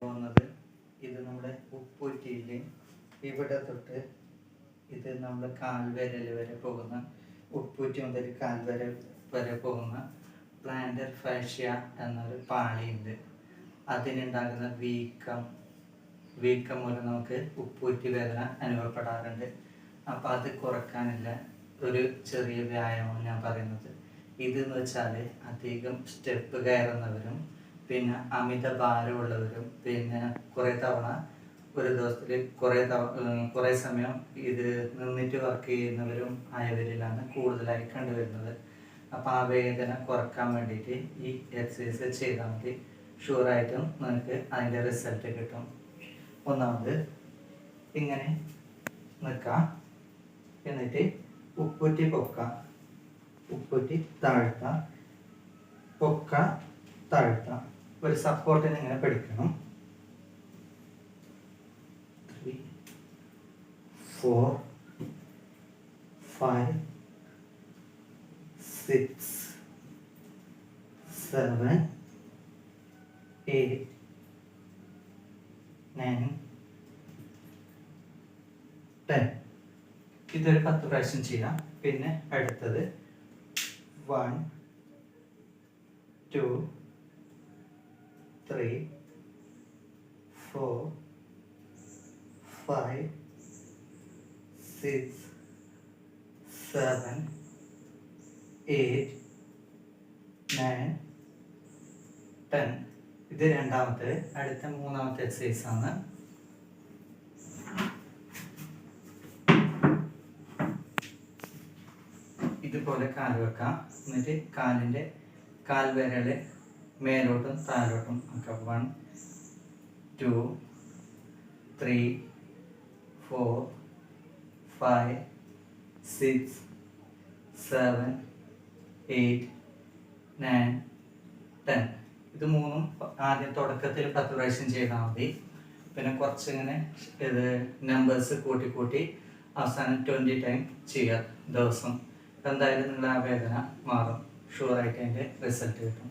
പോകുന്നത് ഇത് നമ്മുടെ ഉപ്പൂറ്റിയിൽ ഇവിടെ തൊട്ട് ഇത് നമ്മൾ കാൽവിരൽ വരെ പോകുന്ന ഉപ്പൂറ്റി മുതൽ കാൽവിരൽ വരെ പോകുന്ന പ്ലാന്റർ ഫാഷ്യ എന്നൊരു പാളിയുണ്ട്. അതിനുണ്ടാകുന്ന വീക്കം മൂലം നമുക്ക് ഉപ്പൂറ്റി വേദന അനുഭവപ്പെടാറുണ്ട്. അപ്പം അത് കുറക്കാനുള്ള ഒരു ചെറിയ വ്യായാമം ഞാൻ പറയുന്നത് ഇതെന്ന് വെച്ചാൽ അധികം സ്റ്റെപ്പ് കയറുന്നവരും പിന്നെ അമിത ഭാരമുള്ളവരും പിന്നെ കുറേ തവണ ഒരു ദിവസത്തിൽ കുറേ സമയം ഇത് നിന്നിട്ട് വർക്ക് ചെയ്യുന്നവരും ആയവരിലാണ് കൂടുതലായി കണ്ടുവരുന്നത്. അപ്പോൾ ആ വേദന കുറക്കാൻ വേണ്ടിയിട്ട് ഈ എക്സസൈസ് ചെയ്താൽ മതി. ഷുവറായിട്ടും നിങ്ങൾക്ക് അതിൻ്റെ റിസൾട്ട് കിട്ടും. ഒന്നാമത് ഇങ്ങനെ നിൽക്കാം, എന്നിട്ട് ഉപ്പൂറ്റി പൊക്കാം, ഉപ്പൂറ്റി താഴ്ത്താം, പൊക്ക താഴ്ത്താം. ഒരു സപ്പോർട്ടിന് ഇങ്ങനെ പിടിക്കണം. 3 4 5 6 7 8 9 10. ഇതൊരു 10 പ്രാവശ്യം ചെയ്യാം. പിന്നെ അടുത്തത് 1 2 3 4 5 6 7 8 9 10. ഇത് രണ്ടാമത്തെ. അടുത്ത മൂന്നാമത്തെ എക്സസൈസ് ആണ്. ഇതുപോലെ കാല് വെക്കാം, എന്നിട്ട് കാലിൻ്റെ കാൽവിരല് മേലോട്ടും താഴോട്ടും ആക്കാം. 1 2 3 4 5 6 7 8 9 10. ഇത് മൂന്നും ആദ്യം തുടക്കത്തിൽ 10 പ്രാവശ്യം ചെയ്താൽ മതി. പിന്നെ കുറച്ചിങ്ങനെ ഇത് നമ്പേഴ്സ് കൂട്ടി അവസാനം 20 ടൈം ചെയ്യുക ദിവസം. എന്തായാലും നിങ്ങൾ ആ വേദന മാറും. ഷുവറായിട്ട് അതിൻ്റെ റിസൾട്ട് കിട്ടും.